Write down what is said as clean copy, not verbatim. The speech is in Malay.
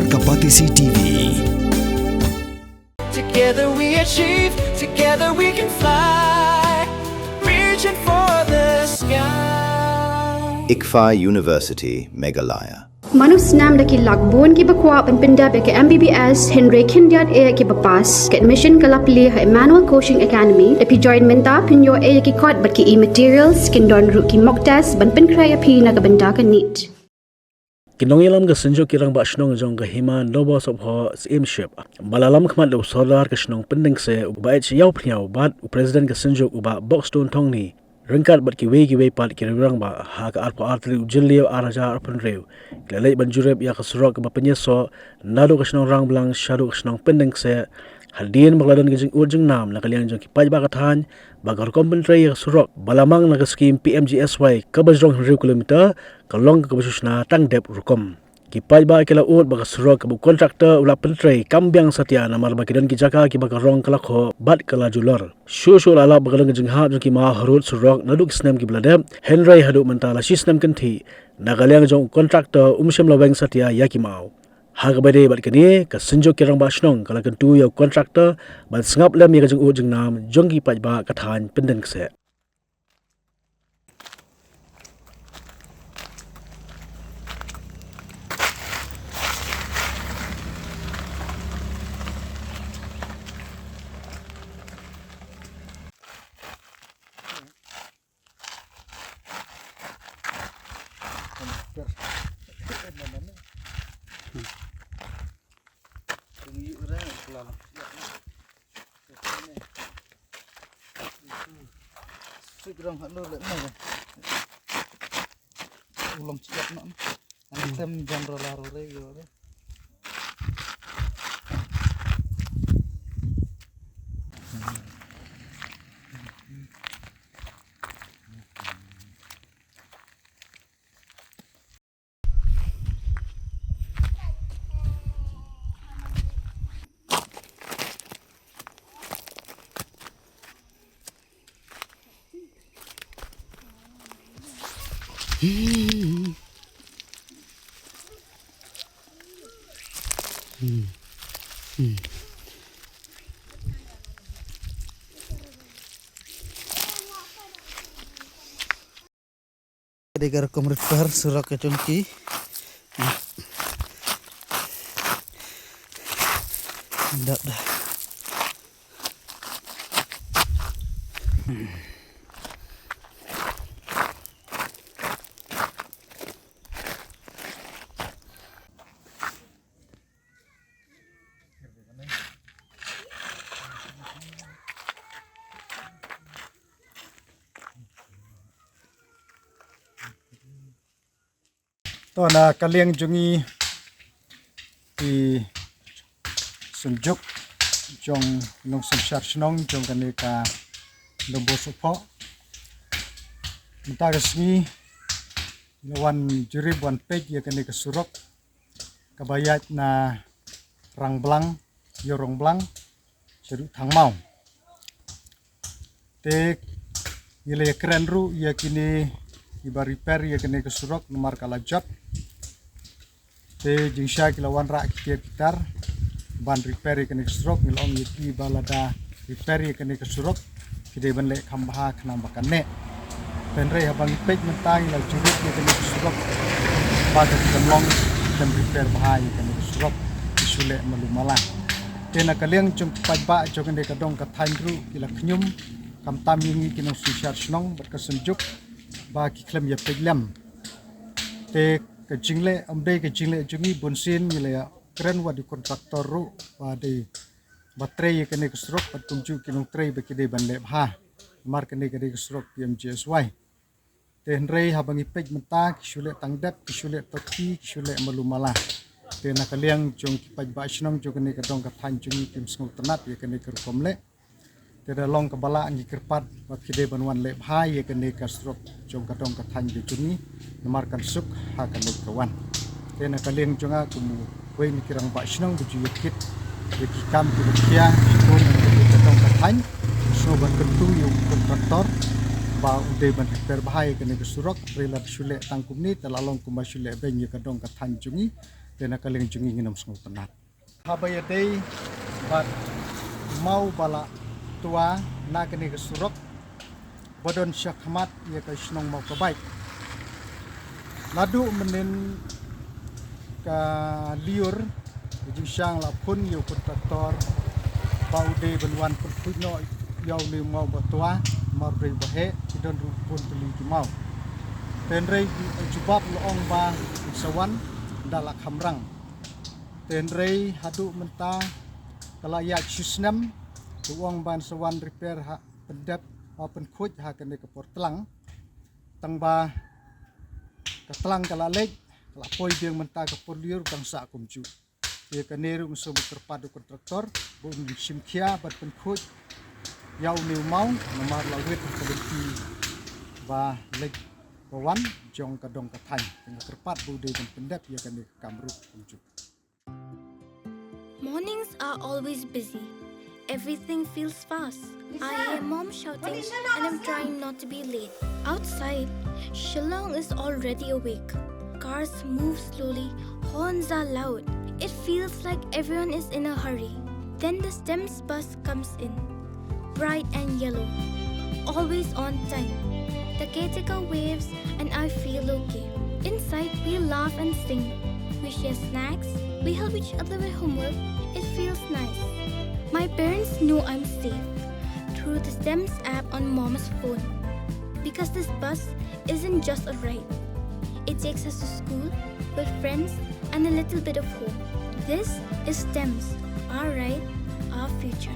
Kapatisi TV. Together we achieve, together we can fly, reaching for the sky. ICFA University, Meghalaya. Manus nam daki lakbon ki bakwa penpinda ke MBBS Henry Kindiat e ki bapas ke admission kalapli ha Emmanuel Coaching Academy epi join menta pinyo e ki kot bat ki e-materials kindon ru ki mock test ban penkraya pi na kabenda ka NEET. Kinong ilam ga senjo kirang ba shnong jong ga himan lobo sob ho imship balalam khmat lo solar ka shnong pending se ba ich yaw phniaw bat president ga senjo uba box stone thong ni rengkat bat ki we pat ki rang ba ha ka arpo artli ujilio araja arpun rew lelai banjureb ya ka surok ba penyeso nado ka shnong rang blang shadow ka shnong pending se haldien magladan gijing urjing nam na kaliang jong ki paj ba ka than ba gar kompentre ya surok balamang na ka scheme PMGSY ka bajrong 100 kilometer kalong ka basusna tang dep rukom ki paj ba kala ut ba ka surok ka bu contractor ula pentre kambyang satya na mar ba kidan ki jaka ki ba ka rong kala kho bat kala jular shu la ba galang jing ha jong ki ma harut surok naduk snem ki blade henry hadu mentala sisnem kan thi na kaliang jong contractor umshem laweng satya ya ki mau Hagabade bat kini ka senjo kirang ba shnong kala kan tu ya contractor ban sngap lem ya jeng ujeng nam jongki paj ba kathan pendeng se Sekarang halo lek mana? Ulang siap nak. Antem jam rolare yo. Degar repair surat ke congki. Dah. Na kaliang jungi di sunjuk jong nong samsyar shnong jong kaneka lobo sopo minta resmi lawan juri buan page ya kaneka surok kabayat na rang blang yorong blang seru thang mau te yele keren ru ya kini iba repair ya kaneka surok nomor kala job te jingsha kilawan rak kitar ban repair ke nek surok milong yiti balada repair ke nek surok kide ban le khambha khnam bakane penre habang pej mentang la jurut ke nek surok ba ke kamlong dan repair bahai ke nek surok isule malumala te na kaliang chung pajba jong nek kadong ka thaindru kila khnyum kam tam yingi kinong susyar snong berkesenjuk ba ki klem ya pejlam te ke jingle amde ke jingle jungi bonsin yile keren wa di kontraktor ru wa di baterai ke ne kesrok patunju kinong tray be kide ban le ha mar ke ne ke kesrok PMGSY ten rei habangi pej menta kisule tangdap kisule toti kisule malumala te na kaliang jong ki paj ba snong jong ne ke dong ka than jungi kim snong tanat ye ke ne ker komle te da long ka bala ngi kerpat wa kide ban wan le ha ye ke ne kesrok jong ka dong ka than jungi namarkan suk hakan kawan tena kalian jonga kumu koi mikirang ba shnong buju yekit yeki kam kukia kon ketong kathan so ban kentu yu kontraktor ba ude ban berbahaya kene kesurok rela sule tangkum ni telalong kuma sule ben ye kadong kathan jungi tena kaling jungi nginom sungu penat habaya day bat mau bala tua na kene ke surok bodon syakmat ia ka snong mau ke baik ladu menen ka liur ju syang la pun yu kontraktor bau de benwan perpuno yau ni mau batua mar rei bahe idon rupun teli ki mau tenrei jubab loong ba sawan dala khamrang tenrei hadu menta kala ya chusnam tuang ban sawan repair ha pendap open khuj ha kene ke portlang tangba katlang kala lek kala poi biang menta ke porliur bangsa kumju ye kaneru so terpadu kontraktor bung simkia bat pen khuj yau new mau nomor lawet kelenti ba lek bawan jong kadong katang dengan terpat bude dan pendap ia kene kamru kumju. Mornings are always busy. Everything feels fast. I hear mom shouting and I'm trying not to be late. Outside, Shillong is already awake. Cars move slowly, horns are loud. It feels like everyone is in a hurry. Then the STEMS bus comes in, bright and yellow, always on time. The caretaker waves and I feel okay. Inside, we laugh and sing. We share snacks. We help each other with homework. It feels nice. My parents know I'm safe through the STEMS app on mom's phone. Because this bus isn't just a ride. It takes us to school with friends and a little bit of hope. This is STEMS, our ride, our future.